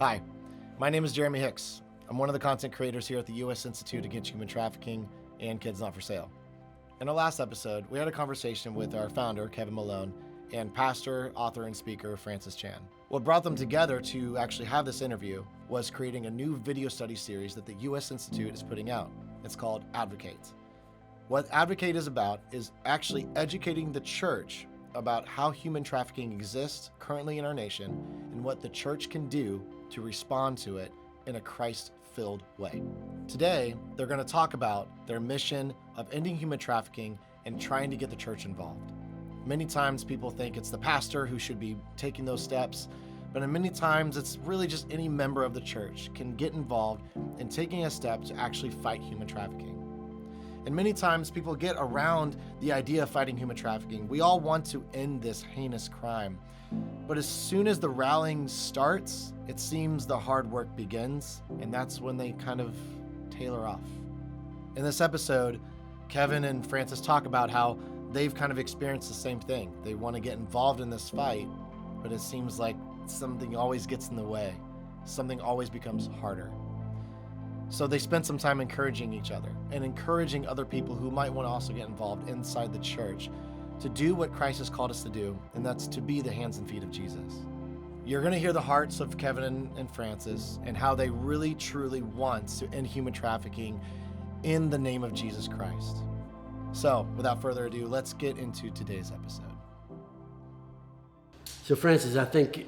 Hi, my name is Jeremy Hicks. I'm one of the content creators here at the U.S. Institute Against Human Trafficking and Kids Not for Sale. In our last episode, we had a conversation with our founder, Kevin Malone, and pastor, author, and speaker, Francis Chan. What brought them together to actually have this interview was creating a new video study series that the U.S. Institute is putting out. It's called Advocate. What Advocate is about is actually educating the church about how human trafficking exists currently in our nation and what the church can do to respond to it in a Christ-filled way. Today, they're going to talk about their mission of ending human trafficking and trying to get the church involved. Many times people think it's the pastor who should be taking those steps, but many times it's really just any member of the church can get involved in taking a step to actually fight human trafficking. And many times people get around the idea of fighting human trafficking. We all want to end this heinous crime. But as soon as the rallying starts, it seems the hard work begins, and that's when they kind of tailor off. In this episode, Kevin and Francis talk about how they've kind of experienced the same thing. They want to get involved in this fight, but it seems like something always gets in the way. Something always becomes harder. So they spend some time encouraging each other and encouraging other people who might want to also get involved inside the church to do what Christ has called us to do, and that's to be the hands and feet of Jesus. You're going to hear the hearts of Kevin and Francis and how they really truly want to end human trafficking in the name of Jesus Christ. So without further ado, let's get into today's episode. So Francis, I think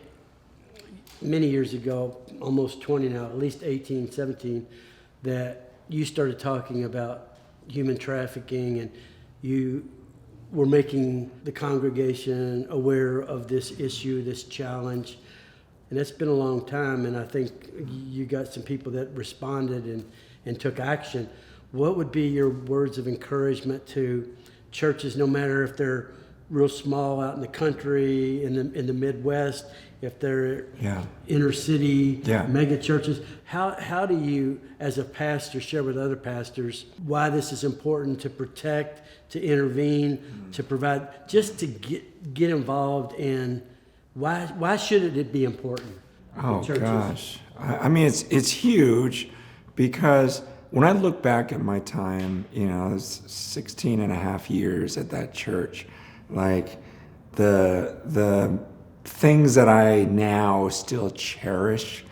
many years ago, almost 20 now, at least 18, 17, that you started talking about human trafficking, and you were making the congregation aware of this issue, this challenge. And that's been a long time, and I think you got some people that responded and took action. What would be your words of encouragement to churches, no matter if they're real small out in the country, in the Midwest, if they're inner city mega churches? How do you, as a pastor, share with other pastors why this is important to protect, to intervene, to provide, just to get involved in why should it be important? Oh gosh, I mean it's huge, because when I look back at my time, I was 16 and a half years at that church, like the things that I now still cherish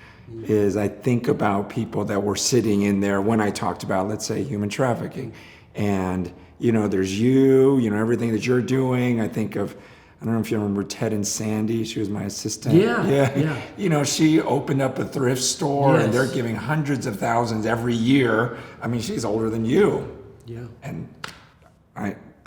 is I think about people that were sitting in there when I talked about, let's say, human trafficking. And, there's everything that you're doing. I think of, I don't know if you remember Ted and Sandy. She was my assistant. Yeah. She opened up a thrift store, and they're giving hundreds of thousands every year. I mean, she's older than you. Yeah. And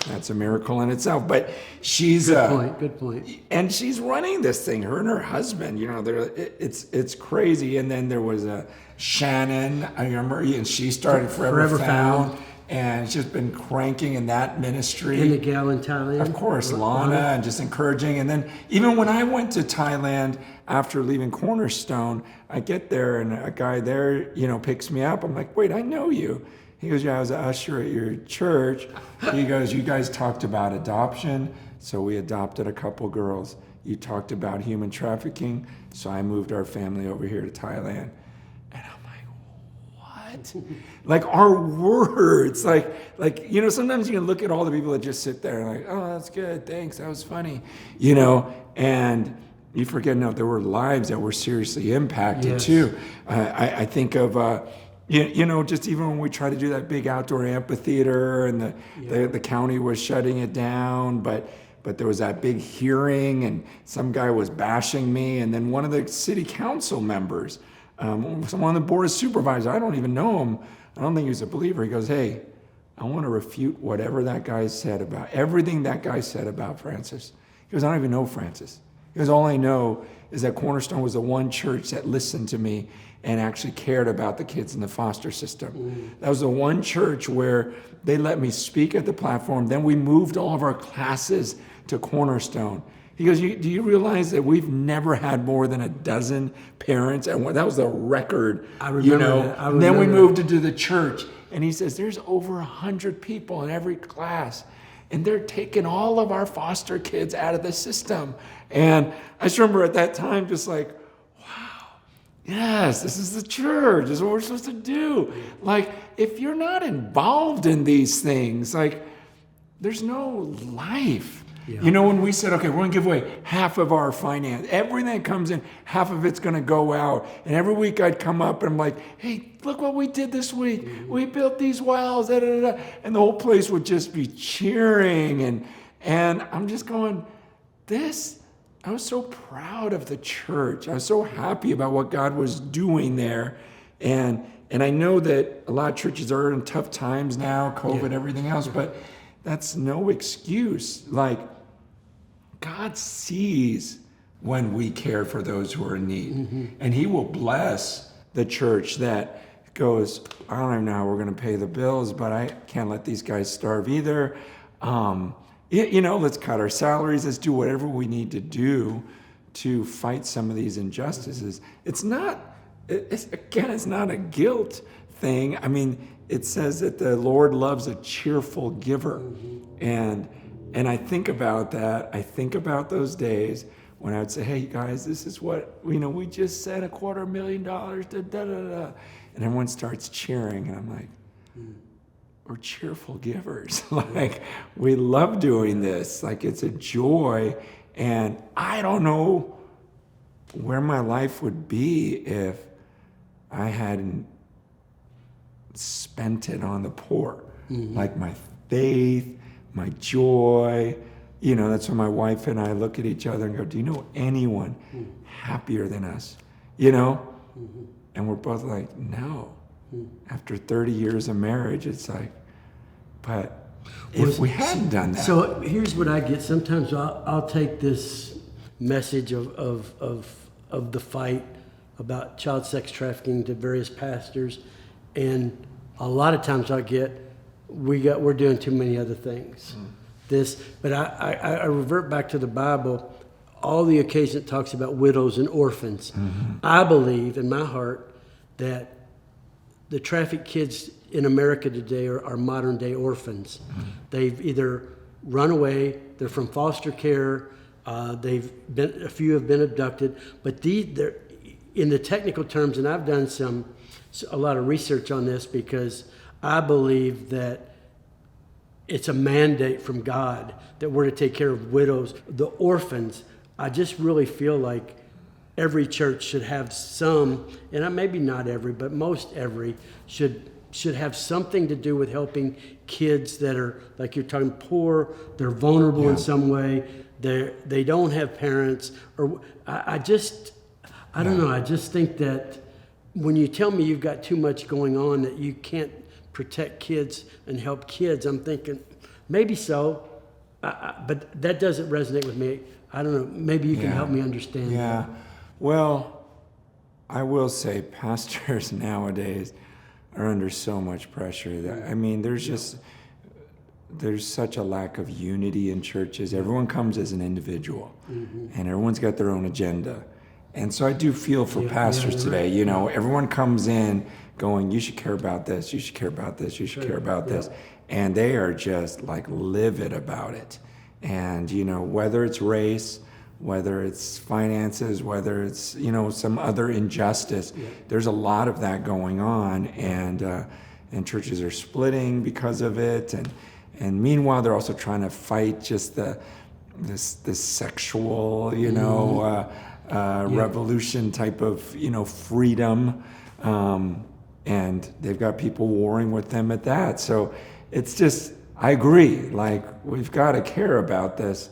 that's a miracle in itself. But she's good point. And she's running this thing. Her and her husband. It's crazy. And then there was a Shannon. I remember, and she started Forever Found. And she's been cranking in that ministry. In the gal in Thailand. Of course, Lana, and just encouraging. And then even when I went to Thailand after leaving Cornerstone, I get there and a guy there, picks me up. I'm like, wait, I know you. He goes, yeah, I was an usher at your church. He goes, you guys talked about adoption, so we adopted a couple girls. You talked about human trafficking, so I moved our family over here to Thailand. And I'm like, what? Like our words, like sometimes you can look at all the people that just sit there and like, oh, that's good, thanks, that was funny, and you forget, no, there were lives that were seriously impacted too. I think of, just even when we tried to do that big outdoor amphitheater and the county was shutting it down, but there was that big hearing and some guy was bashing me, and then one of the city council members, someone on the board of supervisors, I don't even know him, I don't think he was a believer, he goes, hey, I want to refute whatever that guy said about, everything that guy said about Francis. He goes, I don't even know Francis. He goes, all I know is that Cornerstone was the one church that listened to me and actually cared about the kids in the foster system. That was the one church where they let me speak at the platform. Then we moved all of our classes to Cornerstone. He goes, do you realize that we've never had more than a dozen parents? And that was the record. I remember that. Then we moved into the church. And he says, there's over 100 people in every class. And they're taking all of our foster kids out of the system. And I just remember at that time just like, wow. yes, this is the church. This is what we're supposed to do. Like, if you're not involved in these things, like, there's no life. Yeah. You know, when we said, okay, we're going to give away half of our finance, everything that comes in, half of it's going to go out. And every week I'd come up and I'm like, hey, look what we did this week. Mm-hmm. We built these wells, da, da, da, da. And the whole place would just be cheering. And I'm just going, I was so proud of the church. I was so happy about what God was doing there. And I know that a lot of churches are in tough times now, COVID, everything else, but that's no excuse. Like, God sees when we care for those who are in need. Mm-hmm. And he will bless the church that goes, I don't even know how we're going to pay the bills, but I can't let these guys starve either. Let's cut our salaries. Let's do whatever we need to do to fight some of these injustices. It's not a guilt thing. I mean, it says that the Lord loves a cheerful giver. Mm-hmm. And I think about that. I think about those days when I would say, hey guys, this is what, we just sent $250,000 to da da da. And everyone starts cheering and I'm like, we're cheerful givers. Like, we love doing this. Like, it's a joy. And I don't know where my life would be if I hadn't spent it on the poor. Mm-hmm. Like, my faith, my joy. That's when my wife and I look at each other and go, do you know anyone happier than us? Mm-hmm. And we're both like, no. After 30 years of marriage, it's like, but if we hadn't done that. So here's what I get. Sometimes I'll take this message of the fight about child sex trafficking to various pastors, and a lot of times I get, we're doing too many other things. But I revert back to the Bible. All the occasion it talks about widows and orphans. Mm-hmm. I believe in my heart that the trafficked kids in America today are modern day orphans. Mm-hmm. They've either run away, they're from foster care, a few have been abducted, but they're in the technical terms, and I've done a lot of research on this because I believe that it's a mandate from God that we're to take care of widows, the orphans. I just really feel like every church should have some, and maybe not every, but most every should have something to do with helping kids that are, like you're talking, poor, they're vulnerable in some way, they don't have parents, or I don't know, I just think that when you tell me you've got too much going on that you can't protect kids and help kids, I'm thinking, maybe so, but that doesn't resonate with me. I don't know, maybe you can help me understand that. Well, I will say pastors nowadays are under so much pressure that, there's such a lack of unity in churches. Everyone comes as an individual, and everyone's got their own agenda. And so I do feel for pastors today. Everyone comes in going, you should care about this, you should care about this, you should care about this. And they are just like livid about it. And, whether it's race, whether it's finances, whether it's, some other injustice, there's a lot of that going on. And churches are splitting because of it. And meanwhile, they're also trying to fight just this sexual, revolution type of, freedom. And they've got people warring with them at that. So it's just, I agree, like, we've got to care about this,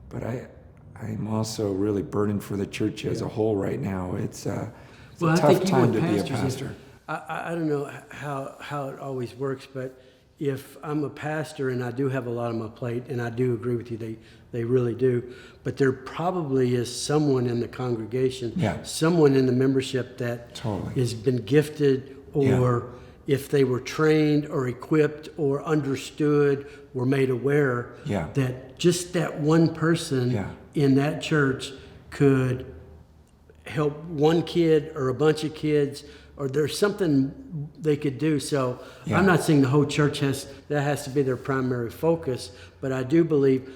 but I'm also really burdened for the church as a whole right now. It's a tough time to be a pastor. I don't know how it always works, but if I'm a pastor and I do have a lot on my plate, and I do agree with you, they really do, but there probably is someone in the congregation, someone in the membership that has been gifted, or if they were trained or equipped or understood, were made aware that just that one person in that church could help one kid or a bunch of kids, or there's something they could do. So I'm not saying the whole church has to be their primary focus, but I do believe,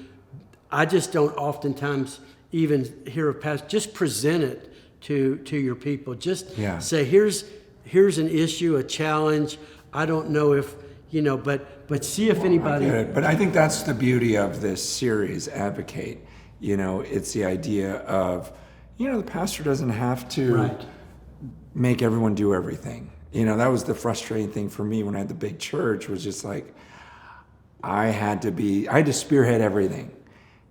I just don't oftentimes even hear a pastor just present it to your people. Just Yeah. say, here's an issue, a challenge. I don't know if, but see if anybody. I get it. But I think that's the beauty of this series, Advocate. It's the idea of, the pastor doesn't have to Right. make everyone do everything. That was the frustrating thing for me when I had the big church, was just like, I had to spearhead everything,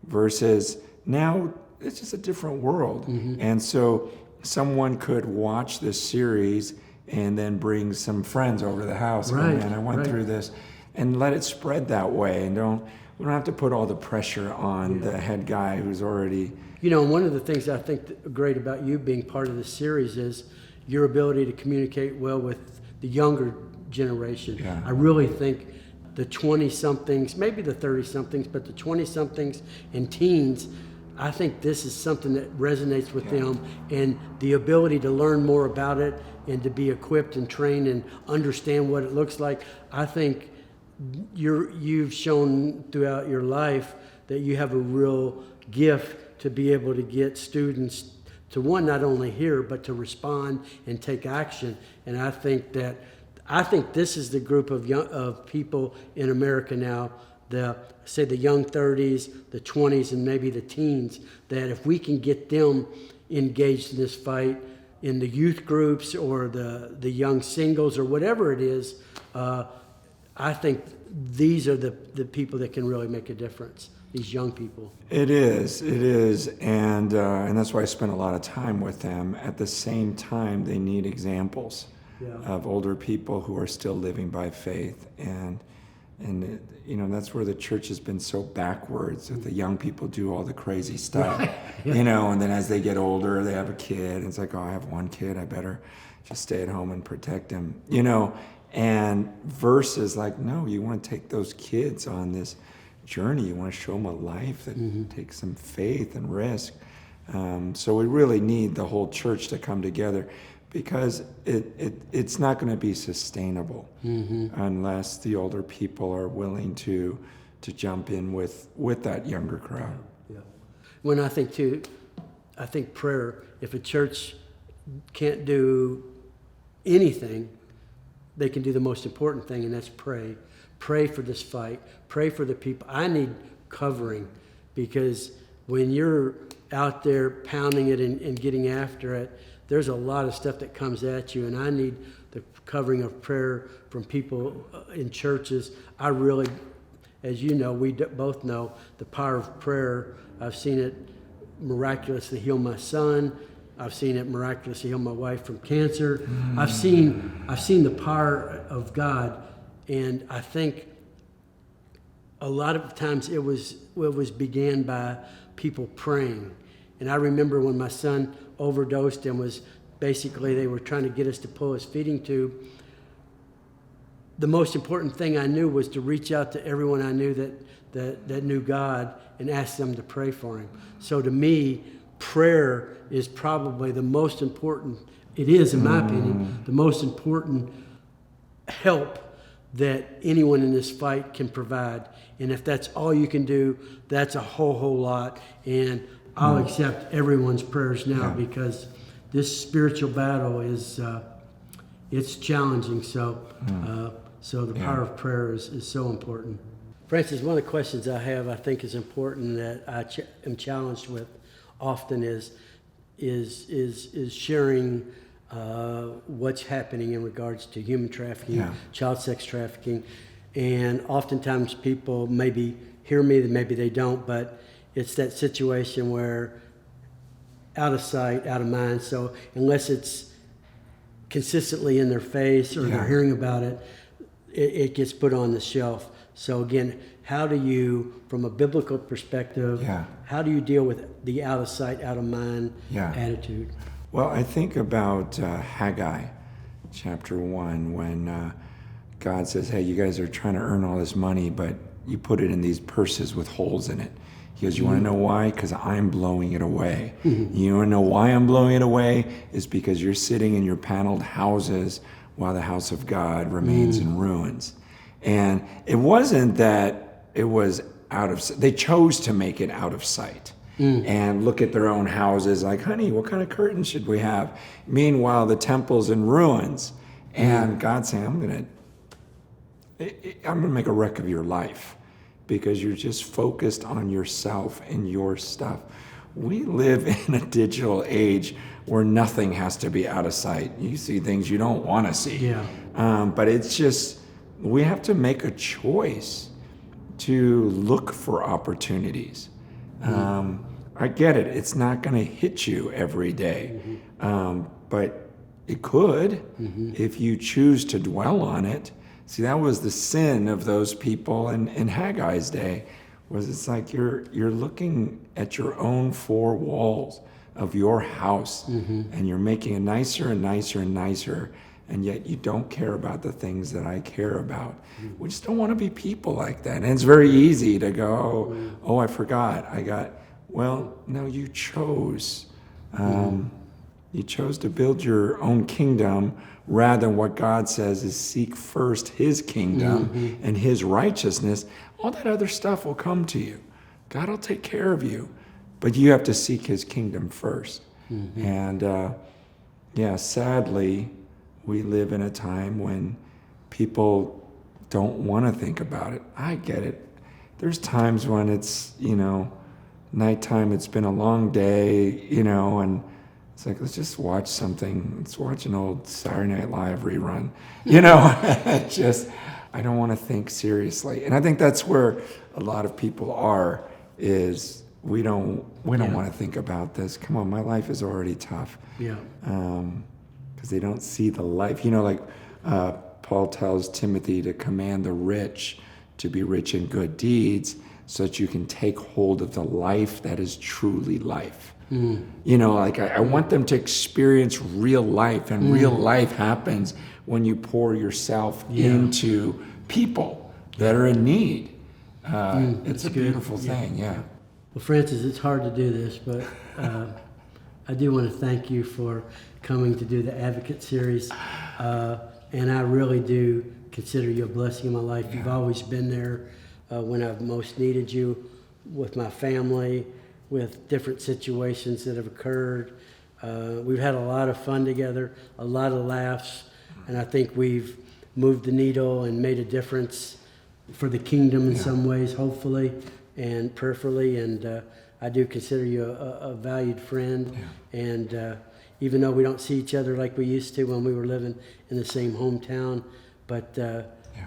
versus now it's just a different world. Mm-hmm. And so someone could watch this series and then bring some friends over to the house. Right, Oh man, I went right. through this, and let it spread that way. And we don't have to put all the pressure on the head guy who's already. One of the things I think great about you being part of this series is your ability to communicate well with the younger generation. Yeah. I really think the 20-somethings, maybe the 30-somethings, but the 20-somethings and teens, I think this is something that resonates with them, and the ability to learn more about it and to be equipped and trained and understand what it looks like. I think you've shown throughout your life that you have a real gift to be able to get students to, one, not only hear, but to respond and take action. And I think this is the group of people in America now, the young 30s, the 20s, and maybe the teens, that if we can get them engaged in this fight in the youth groups or the young singles or whatever it is, I think these are the people that can really make a difference, these young people. It is, and that's why I spend a lot of time with them. At the same time, they need examples of older people who are still living by faith, and that's where the church has been so backwards. That the young people do all the crazy stuff, and then as they get older, they have a kid, and it's like, oh, I have one kid, I better just stay at home and protect him, and versus like, no, you want to take those kids on this journey. You want to show them a life that takes some faith and risk. So we really need the whole church to come together, because it's not going to be sustainable unless the older people are willing to jump in with that younger crowd. Yeah. When I think prayer, if a church can't do anything, they can do the most important thing, and that's pray. Pray for this fight. Pray for the people. I need covering, because when you're out there pounding it and getting after it, there's a lot of stuff that comes at you, and I need the covering of prayer from people in churches. I really, as you know, we both know the power of prayer. I've seen it miraculously heal my son. I've seen it miraculously heal my wife from cancer. I've seen the power of God, and I think a lot of times it was began by people praying. And I remember when my son overdosed and they were trying to get us to pull his feeding tube. The most important thing I knew was to reach out to everyone I knew that knew God and ask them to pray for him. So to me, prayer is probably the most important, it is in my opinion, the most important help that anyone in this fight can provide. And if that's all you can do, that's a whole lot. And I'll accept everyone's prayers now, because this spiritual battle is it's challenging. So the power of prayer is so important. Francis, one of the questions I have, I think is important, that I am challenged with often is sharing what's happening in regards to human trafficking, child sex trafficking. And oftentimes people maybe hear me, maybe they don't, but it's that situation where out of sight, out of mind. So unless it's consistently in their face or they're hearing about it, it gets put on the shelf. So again, how do you, from a biblical perspective, how do you deal with the out of sight, out of mind attitude? Well, I think about Haggai, chapter 1, when God says, hey, you guys are trying to earn all this money, but you put it in these purses with holes in it. He goes, you want to know why? Because I'm blowing it away. You want to know why I'm blowing it away? Is because you're sitting in your paneled houses while the house of God remains in ruins. And it wasn't that it was out of sight. They chose to make it out of sight. and look at their own houses like, honey, what kind of curtains should we have? Meanwhile, the temple's in ruins. And God's saying, I'm gonna make a wreck of your life because you're just focused on yourself and your stuff. We live in a digital age where nothing has to be out of sight. You see things you don't want to see. Yeah. But it's just, we have to make a choice to look for opportunities. I get it. It's not going to hit you every day. But it could if you choose to dwell on it. See, that was the sin of those people in Haggai's day, was it's like you're looking at your own four walls of your house, and you're making it nicer and nicer and nicer, and yet you don't care about the things that I care about. We just don't want to be people like that. And it's very easy to go, oh, I forgot. Well, no, you chose. You chose to build your own kingdom rather than what God says is seek first his kingdom and his righteousness. All that other stuff will come to you. God will take care of you, but you have to seek his kingdom first. And sadly, we live in a time when people don't want to think about it. I get it. There's times when it's, nighttime, it's been a long day, and it's like, let's just watch something. Let's watch an old Saturday Night Live rerun. I don't want to think seriously. And I think that's where a lot of people are, is we don't want to think about this. Come on, my life is already tough. Yeah. Because they don't see the life. Paul tells Timothy to command the rich to be rich in good deeds so that you can take hold of the life that is truly life. I want them to experience real life, and real life happens when you pour yourself into people that are in need. It's a beautiful thing, yeah. Well, Francis, it's hard to do this, but I do want to thank you for coming to do the Advocate series. And I really do consider you a blessing in my life. You've always been there when I've most needed you, with my family, with different situations that have occurred. We've had a lot of fun together, a lot of laughs, and I think we've moved the needle and made a difference for the kingdom in some ways, hopefully, and prayerfully. And I do consider you a valued friend. And even though we don't see each other like we used to when we were living in the same hometown, but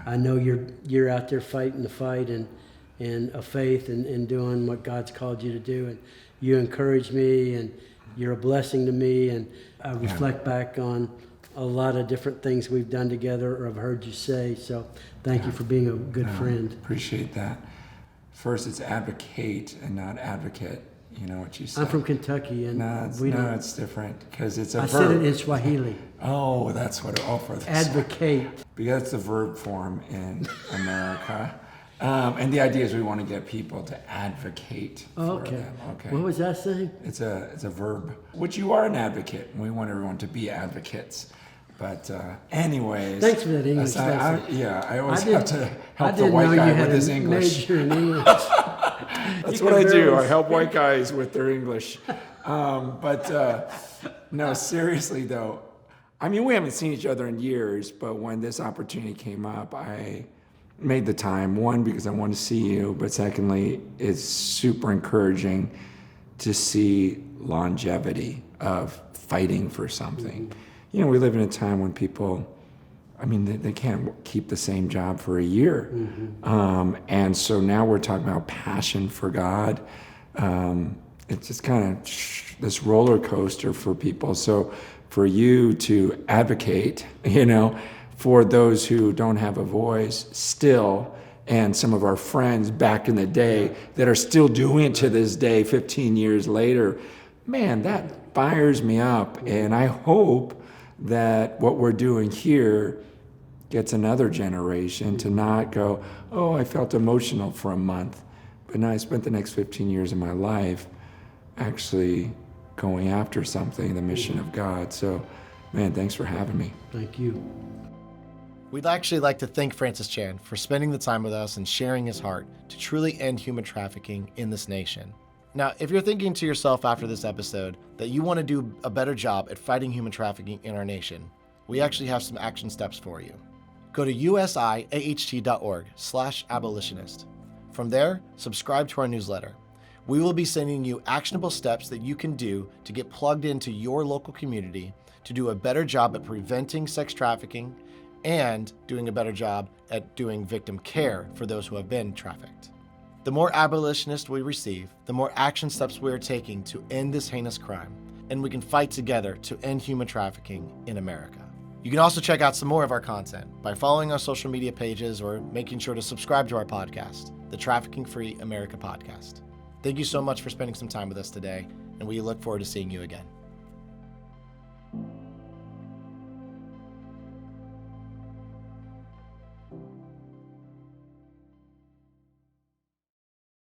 I know you're out there fighting the fight and of faith and doing what God's called you to do. And you encourage me, and you're a blessing to me. And I reflect back on a lot of different things we've done together or I've heard you say. So thank you for being a good friend. Appreciate that. First, it's advocate and not advocate. You know what you said. I'm from Kentucky, and it's different because it's a verb. I said it in Swahili. Oh, that's what. For this advocate. Because it's the verb form in America. And the idea is we want to get people to advocate for them. Okay. What was that saying? It's a verb, which you are an advocate, and we want everyone to be advocates. But anyways. Thanks for that English lesson. I always have to help the white guy with his English. Major in English. That's what I do. I help white guys with their English. No, seriously though. I mean, we haven't seen each other in years, but when this opportunity came up, I made the time. One, because I wanted to see you, but secondly, it's super encouraging to see longevity of fighting for something. We live in a time when people, they can't keep the same job for a year. And so now we're talking about passion for God. It's just kind of this roller coaster for people. So for you to advocate, for those who don't have a voice still, and some of our friends back in the day that are still doing it to this day, 15 years later, man, that fires me up. And I hope that what we're doing here gets another generation to not go, oh, I felt emotional for a month, but now I spent the next 15 years of my life actually going after something, the mission of God. So, man, thanks for having me. Thank you. We'd actually like to thank Francis Chan for spending the time with us and sharing his heart to truly end human trafficking in this nation. Now, if you're thinking to yourself after this episode that you want to do a better job at fighting human trafficking in our nation, we actually have some action steps for you. Go to usiaht.org/abolitionist. From there, subscribe to our newsletter. We will be sending you actionable steps that you can do to get plugged into your local community to do a better job at preventing sex trafficking and doing a better job at doing victim care for those who have been trafficked. The more abolitionists we receive, the more action steps we are taking to end this heinous crime, and we can fight together to end human trafficking in America. You can also check out some more of our content by following our social media pages or making sure to subscribe to our podcast, the Trafficking Free America podcast. Thank you so much for spending some time with us today, and we look forward to seeing you again.